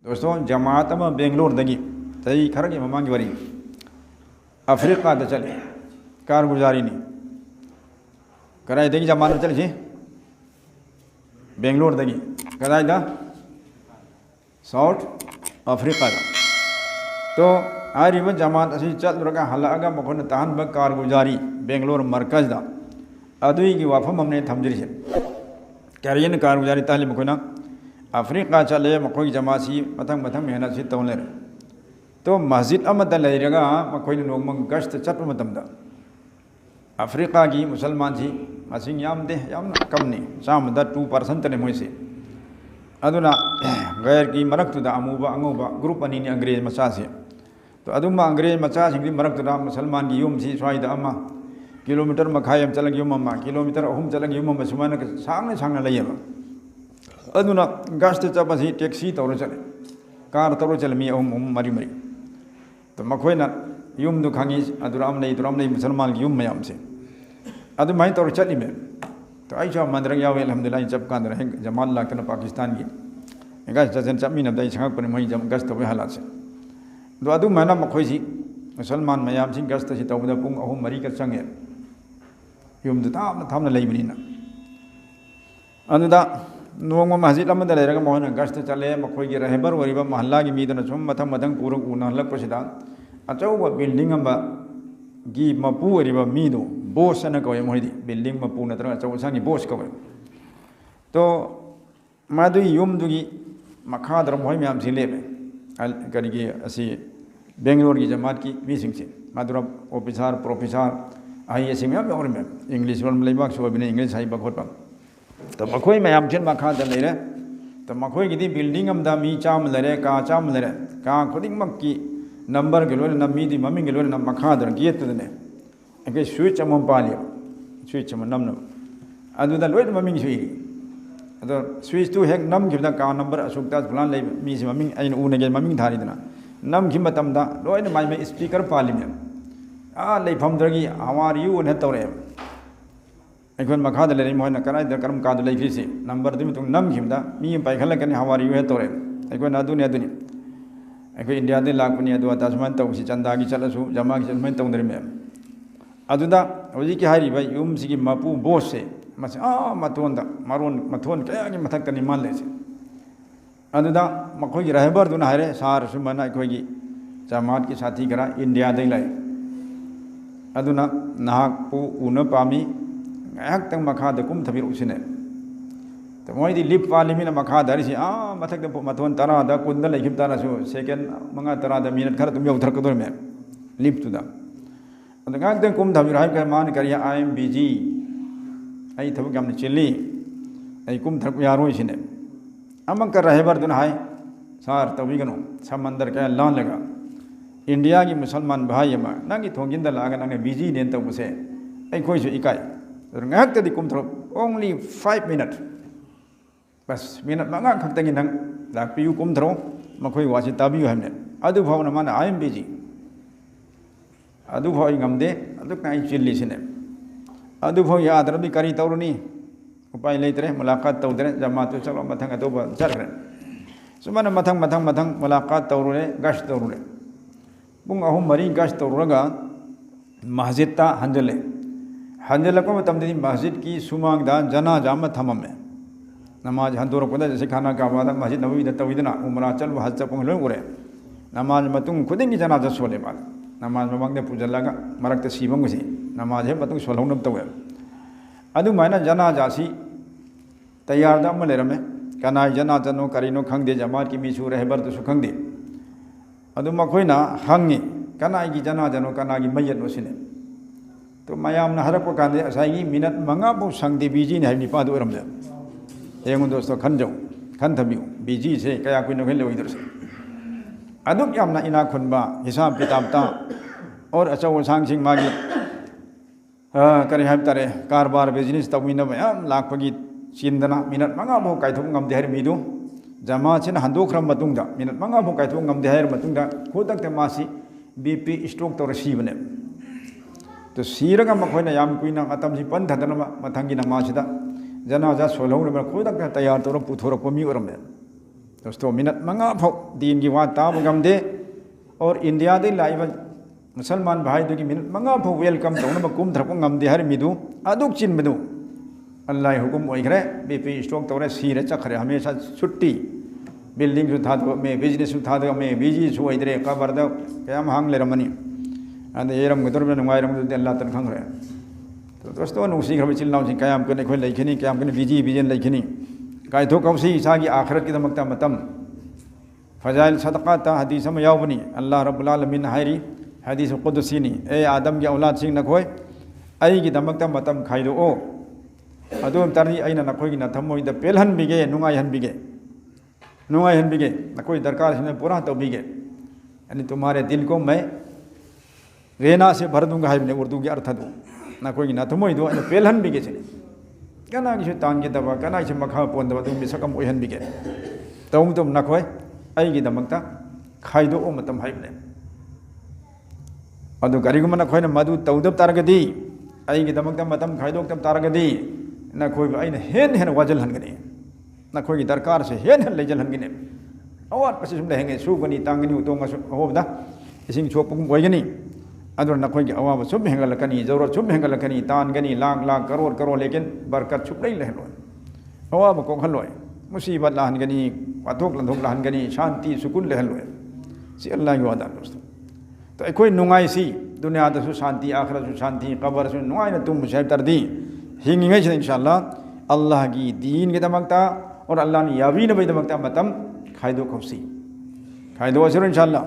दोस्तों जमात में बेंगलोर दगी तई खर की ममांगी वरी अफ्रीका द चले कारगुजारी नहीं कराई दगी जमात में चले बेंगलोर दगी कराई दा साउथ अफ्रीका दा तो आरिब जमात असी चल रगा हलागा मखोन ताहन ब कारगुजारी बेंगलोर मरकज दा अदुई की वाफम हमने थमजरी से कैरियन कारगुजारी ताली मखोना अफ्रीका चले मखोई जमासी मथंग मथंग मेहनत से तौले तो मस्जिद अमद लेरगा मखोई नोंग गश्त चट मतमदा अफ्रीका की मुसलमान जी मसिंग यामदे याम कमनी चामदा 2% ने मोइसे अदुना गैर की मरक्तुदा अमुबा अंगुबा ग्रुप अनि ने अंग्रेज मचा से तो अदुमा अंग्रेज मचा सिंग मरक्तुदा मुसलमान की युम सी स्वाइदा अमा किलोमीटर मखाय हम चलग युम अमा किलोमीटर अहुम चलग युम अमा सुमान सांगने सांगने लयबा अदुना गश्त चपसी टैक्सी तौर चले कार तौर चले मी अहुम मरी मरी तो मखोइना युम दु खांगी अदुराम नहीं मुसलमान की युम मयाम से अदु माई तौर चली में तो आई जो मंदर यावे अल्हम्दुलिल्लाह जब कांदर है जमाल लाकन पाकिस्तान की गश्त जन चमी न दई छंग पर मई जम गश्त वे हालात से तो अदु मना मखोई जी मुसलमान मयाम सिंह गश्त से तौबदा पुंग अहुम मरी कर चंगे युम दु थामना लेबनीना अदुदा नोंग मस्जिद अमद लेरगा मोहन गश्त चले मखोई की रहबर वरिबा महल्ला की मीदन सुम मथंग मथंग पूरक उना हलकपसिदा अचौबा बिल्डिंग अम्बा की मपू वरिबा मीदो बोस न कवे मोहिदी बिल्डिंग मपू नत्र अचौसांगी बोस कवे तो मादु युम दुगी मखादर मोहि म्याम से लेबे करिगे असि बेंगलोर की जमात की मीसिंग से मादुरा ऑफिसर प्रोफेसर आई एस म्याम और में इंग्लिश वन लेबाक सो बिने इंग्लिश हाई बखोट तो मखोई मैम चेन मखाद लेरे तो मखोई की बिल्डिंग अमदा मी चाम लेरे का खुदिंगमक की नंबर के लोन नमी दी मम्मी के लोन मखाद गेट ने अगे स्विच अम पालियो स्विच अम नम अदुदा लोन मम्मी सुईरी अदो स्विच तो हेक नम गिबदा का नंबर असुकता फलान ले मी से मम्मी अइन उनगे मम्मी धारीदना नम खि मतमदा लोन माइ में स्पीकर पालिमे आ लेफमदगी हाउ यू ने तौरे अखोन मखाद लेरे मोहन कराइदर करम कादु लेफिसे नंबर दुम तुम नम खिमदा मी पाइखलकने हाउ यू हे तौरे अखोन अदुने अदुनी अखो इंडिया दे लाकपनी अदु तासमान तौसी चंदा की चलसु जमा की चलमन तौदरे में अदुदा होजी की हारिबा युम सिगी मपू बोस से मस मतोंदा मारोन मथोन कया की मथक तनी मान लेसे अदुदा मखोई की रहबर दुना हारे सार सुमना अखोई की जमात की साथी करा इंडिया दे लाए अदुना नाहक पू उन पामी तंग मखाद कुम थबिर उसिने तो मोदी लिप पालिमिन मखाद हरिसी मथक मथोन तराद कुंद लेखिब तारासु सेकेंड मंगा तराद मिनट खर तुम यौथरकदोर में लिप तुदा अद गांग कुम थबिर हाइ कर मान करिया आई एम बिजी आई थबक याम चिल्ली आई कुम थरक यारो सिने अमक कर रहबर दुन हाइ सार तबिगनो समंदर के लान लगा इंडिया की मुसलमान भाई अमा नंगी थोंगिंदा लागा नंगे बिजी नेन तबसे आई खोइसु इकाई गांग कुम थरो ओनली 5 मिनट बस मिनट मंगा खक्तंगी नंग लाकपियु कुम थरो मखोई वासी ताबियु हमने अदु भावना माना आई एम बिजी अदु भाव ngамदे अदु काई चिल्ली सिने अदु भाव यादरबी करी तौरनी उपाय लेतरे मुलाकात तौदरे जमातु चलो मथंग अतोबा चलरे सुमन मथंग मुलाकात तौरुरे गश तौरुरे पुंग अहुम मरी गश तौरगा मस्जिद ता हंजलको मतमदि मस्जिद की सुमांगदा जनाजा म थममे नमाज हंदोरपदा जैसे खाना का बाद मस्जिद नबवी तविदना उमरा चल हज चपुंग लोय उरे नमाज मतुंग खुदिंग की जनाजा सोले बाद नमाज ममंगदे पुजलगा मरकते सीबंगसी नमाज हे मतुंग सोलौनब तवे अदु मायना जनाजा सी तैयार दा म लेरमे कनाय जनाजा नो करिनो खंगदे जमात की मिसु रहबर तो सुखंगदे अदु मखोइना हंगी कनाय की जनाजा नो कना की मयत नो सिने तो मयाम न हरप कांदे असाई मिनट मंगा बो संगदे बिजी ने निपा दो रमदे एंगो दोस्तों खनजो खन थबियो बिजी से कया कुन खेल लोइदर से अदुक यामना इना खुनबा हिसाब किताब ता और अचौ सांग सिंह मागी करे हाब तारे कारबार बिजनेस तमिन मयाम लाखपगी चिंदना मिनट मंगा बो काइथों ngam देहर मिदु जमा छिन हंदोख्रम मतुंगदा मिनट मंगा बो काइथों ngam देहर मतुंगदा खोदक ते मासी बीपी स्ट्रोक तौर सीबने तो सीरगा मखोइना याम कुइना मतम सि पन थदन मथंगी नमासिदा जनाजा सोलौन खोदक तैयार तौर पुथोरक मी ओरमे दोस्तों मिनट मंगा फाउ दीन की बात ताब गमदे और इंडिया दे लाइव मुसलमान भाई दुगी मिनट मंगा फाउ वेलकम तौन कुम थरप गमदे हर मिदु अदुक चिन बदु अल्लाह हुकुम ओइखरे बीपी स्ट्रोक तौरे सीरे चखरे हमेशा छुट्टी बिल्डिंग सु थादो में बिजनेस सु थादो में बिजी सु ओइदरे कबर द कयाम हांग लेरमनी अंदे येरम गदर में नुंगाइरम दु अल्लाह तन खंगरे तो दोस्तों नुसी खबे चिल्लाउ सि कयाम कने खोय लेखनी कयाम कने बिजी बिजन लेखनी कायथो कौसी इसागी आखिरत की दमकता मतम फजाइल सदक़ात हदीस में यावनी अल्लाह रब्बुल आलमीन हायरी हदीस कुदसीनी ए आदम की औलाद सिंह नखोय आई की दमकता मतम खाइदो ओ अदुम तरनी अइना नखोय की नथमोय द पेलहन बिगे नुंगाई हन बिगे नखोय दरकार से पूरा तो बिगे यानी तुम्हारे दिल को मैं रेना से भर दूंगा है उर्दू के अर्थ दो नखोय की नथमोय दो पेलहन बिगे से कना की तांगे दबा कना की मखा पोन दबा तुम मिसकम ओहन बिगे तौम तुम नखोय आई की दमकता खाइदो ओ मतम हाइबने अदु करिगुम नखोय न मधु तौदब तारगदी आई की दमकता मतम खाइदो तम तारगदी नखोय आइना हेन वाजल हनगनी नखोय की दरकार से हेन लेजल हनगनी अवार पसे सुम लेहेंगे सुगनी तांगनी उतोंग होबदा इसिंग छोपुम ओइगनी अदुर नखोय की अवाब सुम हेंगलकनी जरूरत सुम हेंगलकनी तानगनी लाख लाख करोड़ लेकिन बरकत सुप नहीं लहलो अवाब को खलोय मुसीबत लाहनगनी वाथोक लंथोक लाहनगनी शांति सुकुन लहलो सि अल्लाह की वादा दोस्तों तो अखोय नुंगाई सी दुनिया दसु शांति आखिरत सु शांति कबर सु नुंगाई न तुम मुसाइब तरदी हिंगिंगे से इंशाअल्लाह अल्लाह की दीन के दमकता और अल्लाह ने याबी नबी दमकता मतम खाइदो खौसी खाइदो असर इंशाअल्लाह